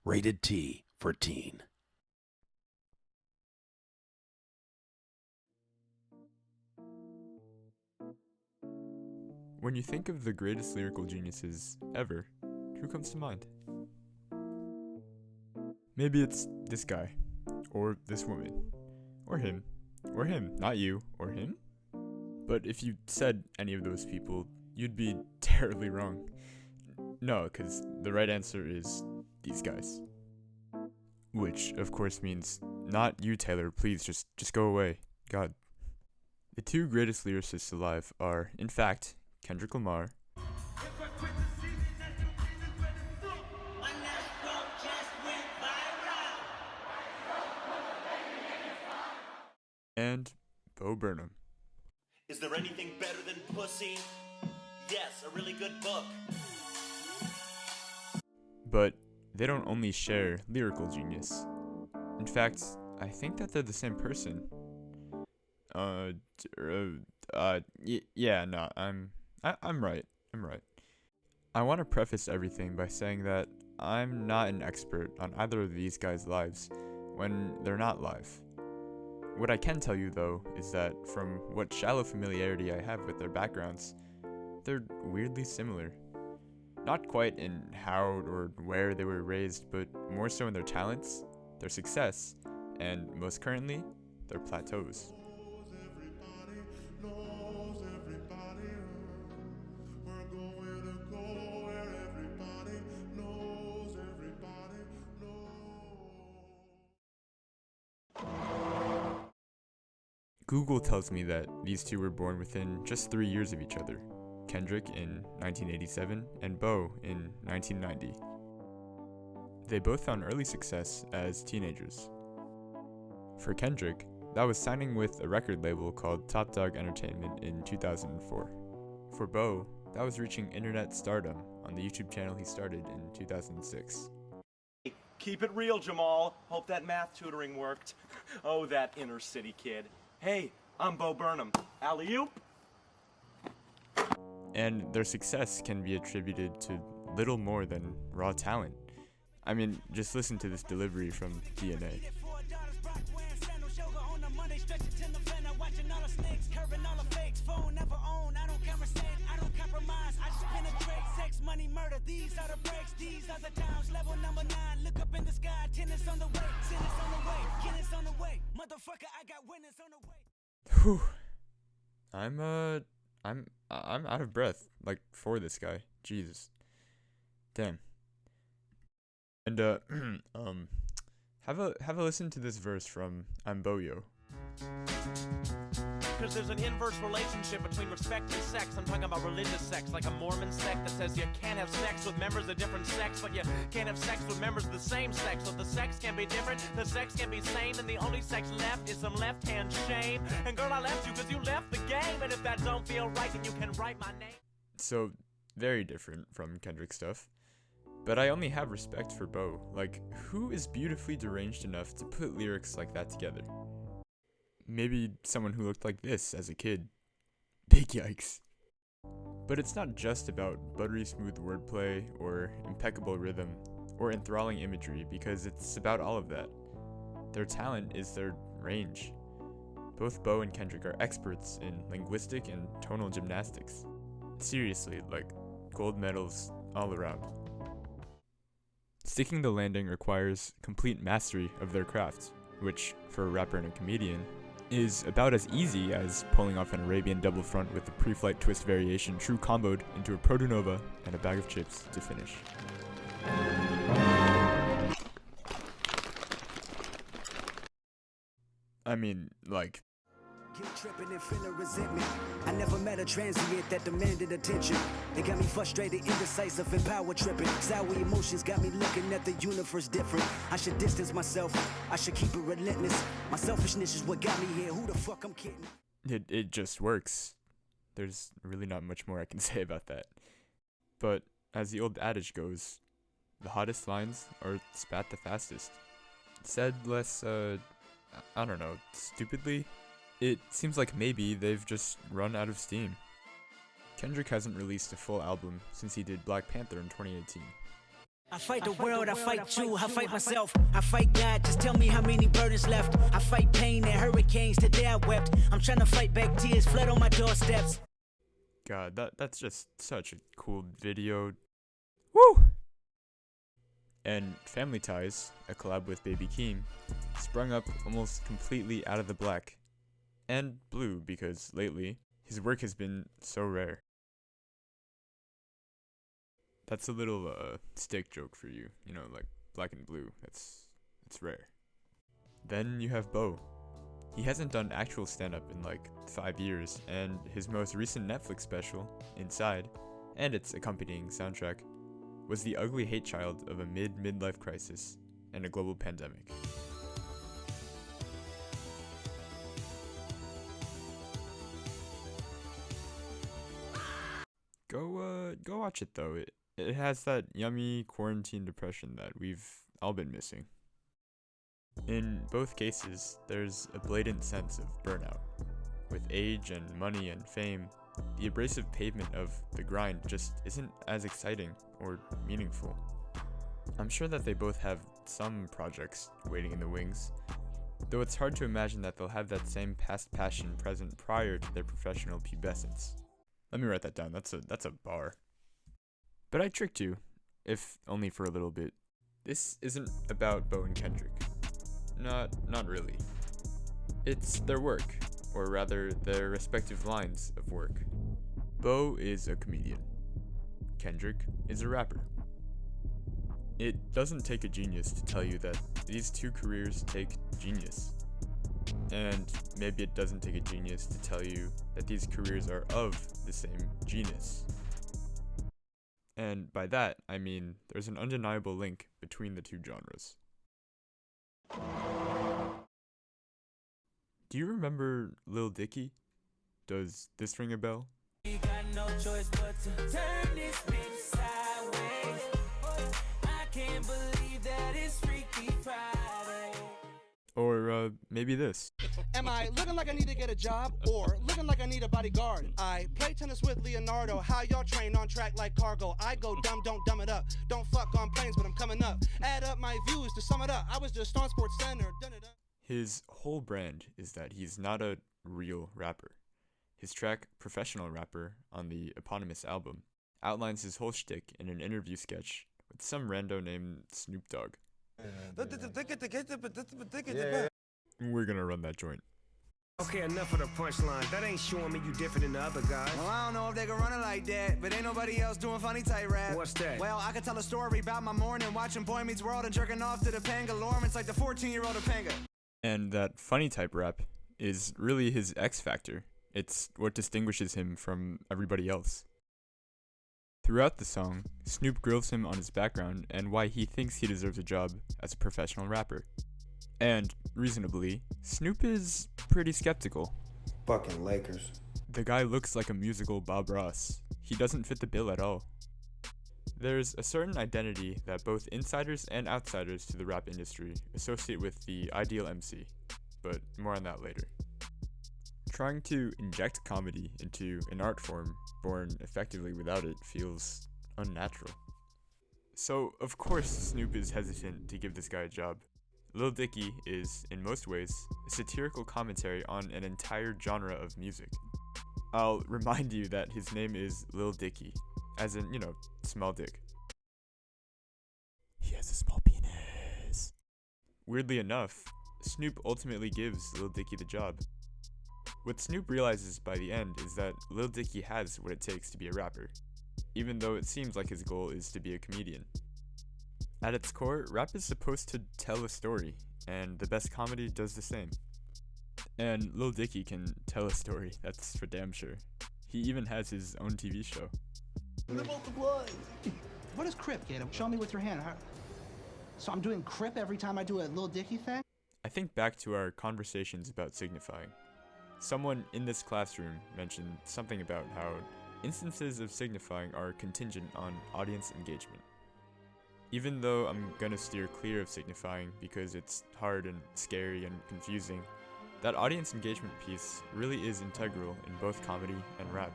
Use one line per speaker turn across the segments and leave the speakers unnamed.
Rated T for teen.
When you think of the greatest lyrical geniuses ever, who comes to mind? Maybe it's this guy, or this woman, or him, not you, or him? But if you said any of those people, you'd be terribly wrong. No, because the right answer is these guys. Which, of course, means not you, Taylor, please, just go away. God. The two greatest lyricists alive are, in fact, Kendrick Lamar and Burnham.
Is there anything better than pussy? Yes, a really good book.
But they don't only share lyrical genius. In fact, I think that they're the same person. I'm right. I want to preface everything by saying that I'm not an expert on either of these guys' lives when they're not live. What I can tell you, though, is that from what shallow familiarity I have with their backgrounds, they're weirdly similar. Not quite in how or where they were raised, but more so in their talents, their success, and most currently, their plateaus. Google tells me that these two were born within just 3 years of each other, Kendrick in 1987 and Bo in 1990. They both found early success as teenagers. For Kendrick, that was signing with a record label called Top Dog Entertainment in 2004. For Bo, that was reaching internet stardom on the YouTube channel he started in 2006.
Keep it real, Jamal. Hope that math tutoring worked. Oh, that inner city kid. Hey, I'm Burnham. Alley-oop.
And their success can be attributed to little more than raw talent. I mean, just listen to this delivery from DNA. Whew. I'm out of breath, like, for this guy. Jesus. Damn. And, have a listen to this verse from I'm Boyo.
Because there's an inverse relationship between respect and sex. I'm talking about religious sex, like a Mormon sect that says you can't have sex with members of different sex, but you can't have sex with members of the same sex. So the sex can be different, the sex can be sane, and the only sex left is some left-hand shame. And girl, I left you because you left the game, and if that don't feel right, then you can write my name.
So, very different from Kendrick stuff. But I only have respect for Bo. Like, who is beautifully deranged enough to put lyrics like that together? Maybe someone who looked like this as a kid. Big yikes. But it's not just about buttery smooth wordplay or impeccable rhythm or enthralling imagery, because it's about all of that. Their talent is their range. Both Bo and Kendrick are experts in linguistic and tonal gymnastics. Seriously, like, gold medals all around. Sticking the landing requires complete mastery of their craft, which, for a rapper and a comedian, is about as easy as pulling off an Arabian double front with the pre-flight twist variation true comboed into a protonova and a bag of chips to finish. I mean, like,
Guilt tripping and feeling resentment. I never met a transient that demanded attention. They got me frustrated, indecisive, and power tripping. Sour emotions got me looking at the universe different. I should distance myself. I should keep it relentless. My selfishness is what got me here. Who the fuck I'm kidding?
it just works. There's really not much more I can say about that. But as the old adage goes, the hottest lines are spat the fastest. Said less, I don't know, stupidly, it seems like maybe they've just run out of steam. Kendrick hasn't released a full album since he did Black Panther in 2018.
I fight the world, I fight you, I fight myself, I fight God, just tell me how many burdens left. I fight pain and hurricanes, today I wept. I'm trying to fight back tears, flood on my doorsteps.
God, that's just such a cool video. Woo! And Family Ties, a collab with Baby Keem, sprung up almost completely out of the black. And blue, because lately, his work has been so rare. That's a little stick joke for you, you know, like black and blue, it's rare. Then you have Bo. He hasn't done actual stand-up in like 5 years, and his most recent Netflix special, Inside, and its accompanying soundtrack, was the ugly hate child of a midlife crisis and a global pandemic. Go watch it though. It has that yummy quarantine depression that we've all been missing. In both cases, there's a blatant sense of burnout. With age and money and fame, the abrasive pavement of the grind just isn't as exciting or meaningful. I'm sure that they both have some projects waiting in the wings, though it's hard to imagine that they'll have that same past passion present prior to their professional pubescence. Let me write that down, that's a bar. But I tricked you, if only for a little bit. This isn't about Bo and Kendrick. Not really. It's their work, or rather their respective lines of work. Bo is a comedian. Kendrick is a rapper. It doesn't take a genius to tell you that these two careers take genius. And maybe it doesn't take a genius to tell you that these careers are of the same genus. And by that, I mean there's an undeniable link between the two genres. Do you remember Lil Dicky? Does this ring a bell?
You got no choice but to turn this bitch sideways. I can't believe that it's Freaky Friday.
Or maybe this.
Am I looking like I need to get a job or looking like I need a bodyguard? I play tennis with Leonardo. How y'all train on track like cargo? I go dumb, don't dumb it up. Don't fuck on planes, but I'm coming up. Add up my views to sum it up. I was just on Sports Center. Done it up.
His whole brand is that he's not a real rapper. His track, Professional Rapper, on the eponymous album, outlines his whole shtick in an interview sketch with some rando named Snoop Dogg. We're gonna run that joint.
Okay, enough of the punchline. That ain't showing me you different than the other guys.
Well, I don't know if they can run it like that, but ain't nobody else doing funny type rap.
What's that?
Well, I could tell a story about my morning, watching Boy Meets World and jerking off to the Pangalorm. It's like the 14-year-old of Panga.
And that funny type rap is really his X factor. It's what distinguishes him from everybody else. Throughout the song, Snoop grills him on his background and why he thinks he deserves a job as a professional rapper. And, reasonably, Snoop is pretty skeptical.
Fucking Lakers.
The guy looks like a musical Bob Ross. He doesn't fit the bill at all. There's a certain identity that both insiders and outsiders to the rap industry associate with the ideal MC, but more on that later. Trying to inject comedy into an art form born effectively without it feels unnatural. So, of course, Snoop is hesitant to give this guy a job. Lil Dicky is, in most ways, a satirical commentary on an entire genre of music. I'll remind you that his name is Lil Dicky, as in, small dick. He has a small penis. Weirdly enough, Snoop ultimately gives Lil Dicky the job. What Snoop realizes by the end is that Lil Dicky has what it takes to be a rapper, even though it seems like his goal is to be a comedian. At its core, rap is supposed to tell a story, and the best comedy does the same. And Lil Dicky can tell a story, that's for damn sure. He even has his own TV show.
What is Crip, Gator? Show me with your hand. So I'm doing Crip every time I do a Lil Dicky thing?
I think back to our conversations about signifying. Someone in this classroom mentioned something about how instances of signifying are contingent on audience engagement. Even though I'm gonna steer clear of signifying because it's hard and scary and confusing, that audience engagement piece really is integral in both comedy and rap.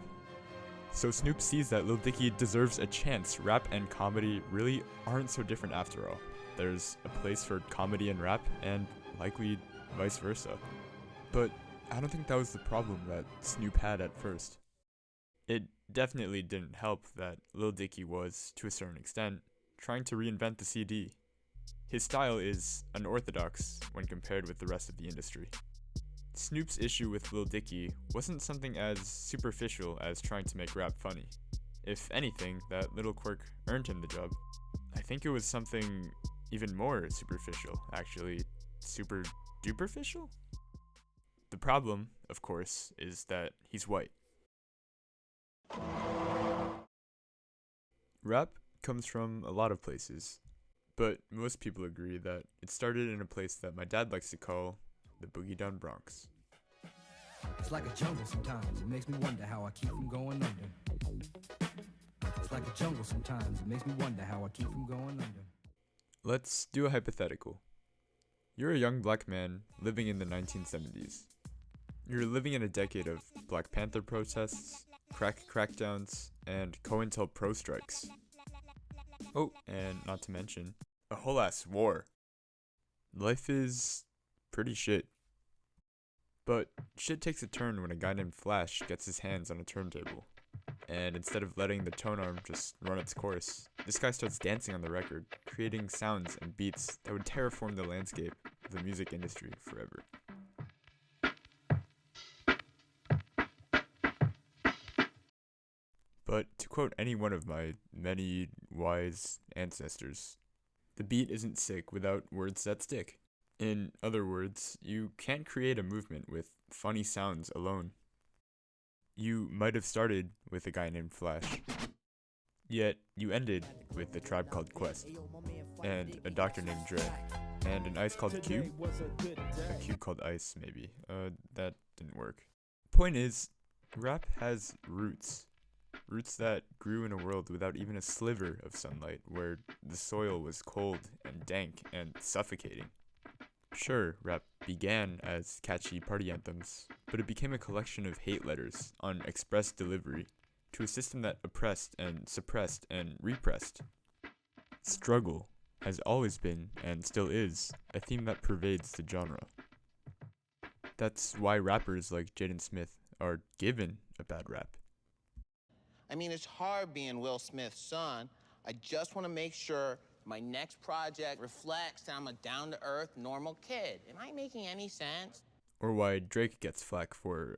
So Snoop sees that Lil Dicky deserves a chance. Rap and comedy really aren't so different after all. There's a place for comedy and rap, and likely vice versa. But I don't think that was the problem that Snoop had at first. It definitely didn't help that Lil Dicky was, to a certain extent, trying to reinvent the CD. His style is unorthodox when compared with the rest of the industry. Snoop's issue with Lil Dicky wasn't something as superficial as trying to make rap funny. If anything, that little quirk earned him the job. I think it was something even more superficial, actually. Super duperficial? The problem, of course, is that he's white. Rap comes from a lot of places, but most people agree that it started in a place that my dad likes to call the Boogie Down Bronx.
It's like a jungle sometimes, it makes me wonder how I keep from going under. It's like a jungle sometimes, it makes me wonder how I keep from going under.
Let's do a hypothetical. You're a young black man living in the 1970s. You're living in a decade of Black Panther protests, crack crackdowns, and COINTELPRO strikes. Oh, and not to mention, a whole ass war. Life is pretty shit. But shit takes a turn when a guy named Flash gets his hands on a turntable. And instead of letting the tone arm just run its course, this guy starts dancing on the record, creating sounds and beats that would terraform the landscape of the music industry forever. But to quote any one of my many wise ancestors, the beat isn't sick without words that stick. In other words, you can't create a movement with funny sounds alone. You might have started with a guy named Flash, yet you ended with a Tribe Called Quest, and a doctor named Dre, and an ice called Cube? A cube called Ice, maybe. That didn't work. Point is, rap has roots. Roots that grew in a world without even a sliver of sunlight, where the soil was cold and dank and suffocating. Sure, rap began as catchy party anthems, but it became a collection of hate letters on express delivery to a system that oppressed and suppressed and repressed. Struggle has always been, and still is, a theme that pervades the genre. That's why rappers like Jaden Smith are given a bad rap.
I mean, it's hard being Will Smith's son. I just want to make sure my next project reflects that I'm a down-to-earth, normal kid. Am I making any sense?
Or why Drake gets flack for,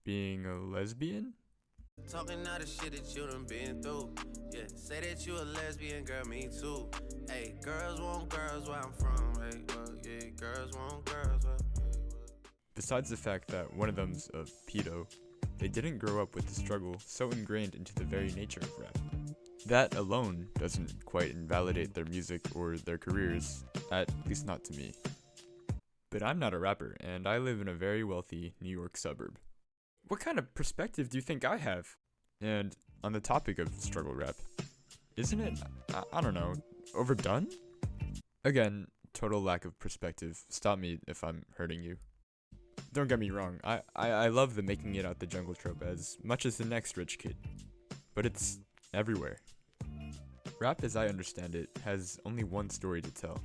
being a lesbian?
Talking all the shit that you done been through. Yeah, say that you a lesbian, girl, me too. Hey, girls want girls where I'm from. Hey, well, yeah, girls want girls where,
Besides the fact that one of them's a pedo, they didn't grow up with the struggle so ingrained into the very nature of rap. That alone doesn't quite invalidate their music or their careers, at least not to me. But I'm not a rapper, and I live in a very wealthy New York suburb. What kind of perspective do you think I have? And on the topic of struggle rap, isn't it, I don't know, overdone? Again, total lack of perspective. Stop me if I'm hurting you. Don't get me wrong, I love the making it out the jungle trope as much as the next rich kid. But it's everywhere. Rap, as I understand it, has only one story to tell.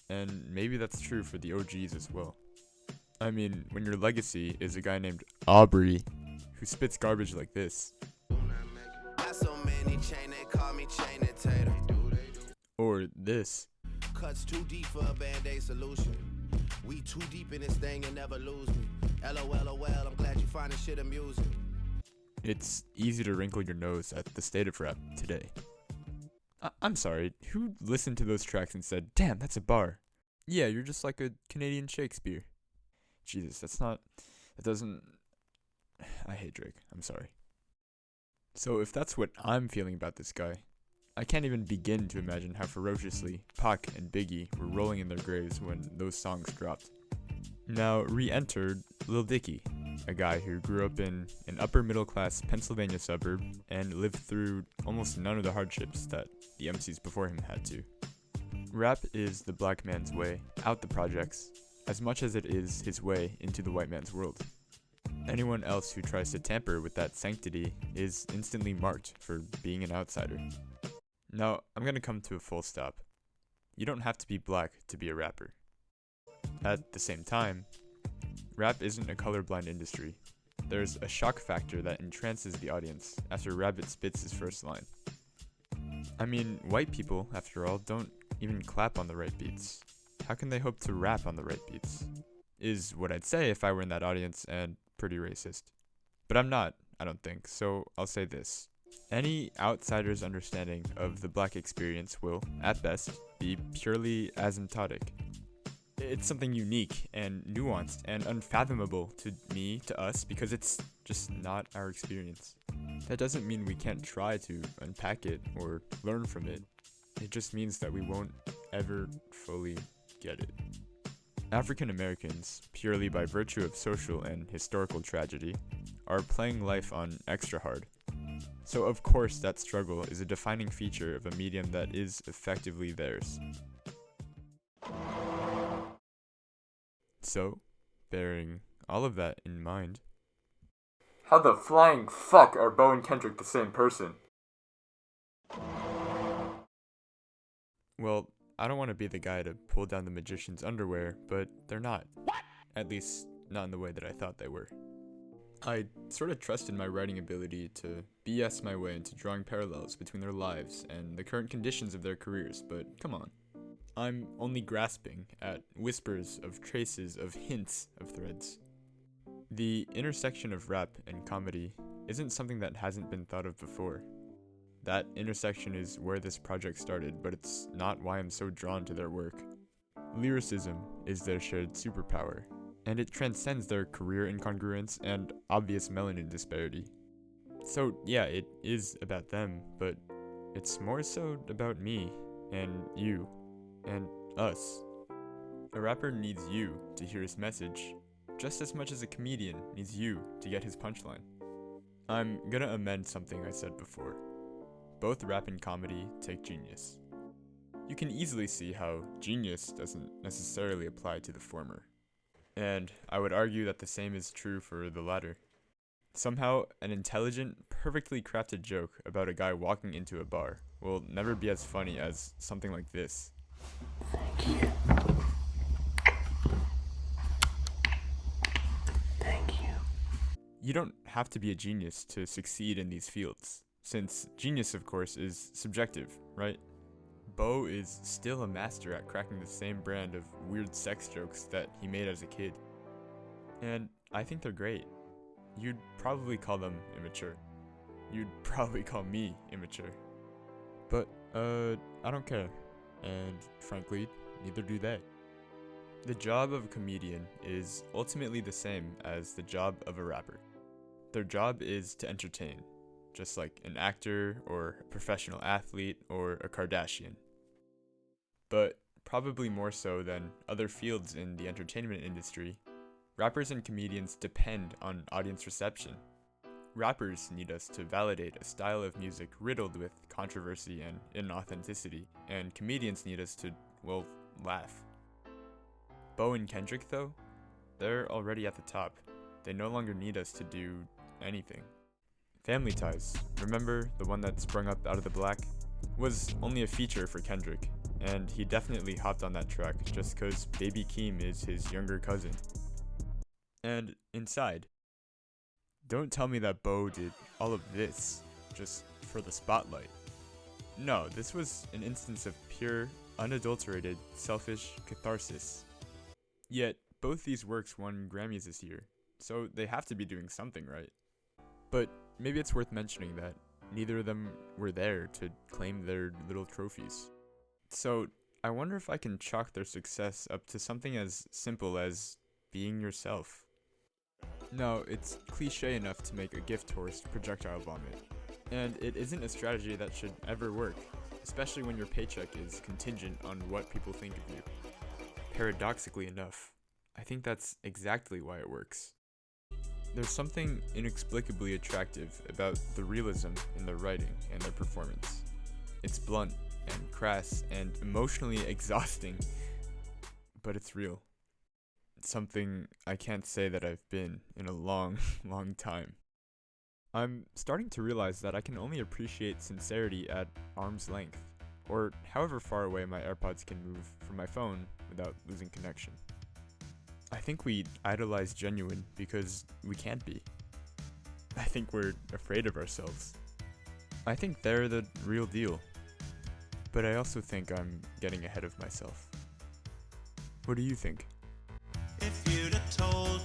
And maybe that's true for the OGs as well. I mean, when your legacy is a guy named Aubrey who spits garbage like this.
got so many chain, they call me chain and tater.
Or this.
Cuts too deep for a band-aid solution. We too deep in this thing and never lose me. LOL, I'm glad you find this shit amusing.
It's easy to wrinkle your nose at the state of rap today. I'm sorry, who listened to those tracks and said, damn, that's a bar? Yeah, you're just like a Canadian Shakespeare. Jesus, that doesn't... I hate Drake, I'm sorry. So if that's what I'm feeling about this guy, I can't even begin to imagine how ferociously Pac and Biggie were rolling in their graves when those songs dropped. Now re-entered Lil Dicky, a guy who grew up in an upper middle class Pennsylvania suburb and lived through almost none of the hardships that the MCs before him had to. Rap is the black man's way out the projects, as much as it is his way into the white man's world. Anyone else who tries to tamper with that sanctity is instantly marked for being an outsider. Now, I'm gonna come to a full stop. You don't have to be black to be a rapper. At the same time, rap isn't a colorblind industry. There's a shock factor that entrances the audience after Rabbit spits his first line. I mean, white people, after all, don't even clap on the right beats. How can they hope to rap on the right beats? Is what I'd say if I were in that audience, and pretty racist. But I'm not, I don't think, so I'll say this. Any outsider's understanding of the black experience will, at best, be purely asymptotic. It's something unique and nuanced and unfathomable to me, to us, because it's just not our experience. That doesn't mean we can't try to unpack it or learn from it. It just means that we won't ever fully get it. African Americans, purely by virtue of social and historical tragedy, are playing life on extra hard. So of course that struggle is a defining feature of a medium that is effectively theirs. So, bearing all of that in mind, how the flying fuck are Bo and Kendrick the same person? Well, I don't want to be the guy to pull down the magician's underwear, but they're not. What? At least, not in the way that I thought they were. I sort of trusted my writing ability to BS my way into drawing parallels between their lives and the current conditions of their careers, but come on. I'm only grasping at whispers of traces of hints of threads. The intersection of rap and comedy isn't something that hasn't been thought of before. That intersection is where this project started, but it's not why I'm so drawn to their work. Lyricism is their shared superpower, and it transcends their career incongruence and obvious melanin disparity. So yeah, it is about them, but it's more so about me, and you, and us. A rapper needs you to hear his message, just as much as a comedian needs you to get his punchline. I'm gonna amend something I said before. Both rap and comedy take genius. You can easily see how genius doesn't necessarily apply to the former. And I would argue that the same is true for the latter. Somehow, an intelligent, perfectly crafted joke about a guy walking into a bar will never be as funny as something like this.
Thank you. Thank you.
You don't have to be a genius to succeed in these fields, since genius, of course, is subjective, right? Bo is still a master at cracking the same brand of weird sex jokes that he made as a kid. And I think they're great. You'd probably call them immature. You'd probably call me immature. But, I don't care. And frankly, neither do they. The job of a comedian is ultimately the same as the job of a rapper. Their job is to entertain, just like an actor or a professional athlete or a Kardashian. But probably more so than other fields in the entertainment industry, rappers and comedians depend on audience reception. Rappers need us to validate a style of music riddled with controversy and inauthenticity, and comedians need us to, well, laugh. Bo and Kendrick, though, they're already at the top. They no longer need us to do anything. Family Ties, remember the one that sprung up out of the black? Was only a feature for Kendrick, and he definitely hopped on that track just cause Baby Keem is his younger cousin. And Inside. Don't tell me that Bo did all of this just for the spotlight. No, this was an instance of pure, unadulterated, selfish catharsis. Yet, both these works won Grammys this year, so they have to be doing something right. But maybe it's worth mentioning that neither of them were there to claim their little trophies. So, I wonder if I can chalk their success up to something as simple as being yourself. No, it's cliche enough to make a gift horse projectile vomit. And it isn't a strategy that should ever work, especially when your paycheck is contingent on what people think of you. Paradoxically enough, I think that's exactly why it works. There's something inexplicably attractive about the realism in their writing and their performance. It's blunt and crass and emotionally exhausting, but it's real. something I can't say that I've been in a long, long time. I'm starting to realize that I can only appreciate sincerity at arm's length, or however far away my AirPods can move from my phone without losing connection. I think we idolize genuine because we can't be. I think we're afraid of ourselves. I think they're the real deal. But I also think I'm getting ahead of myself. What do you think?
If you'd have told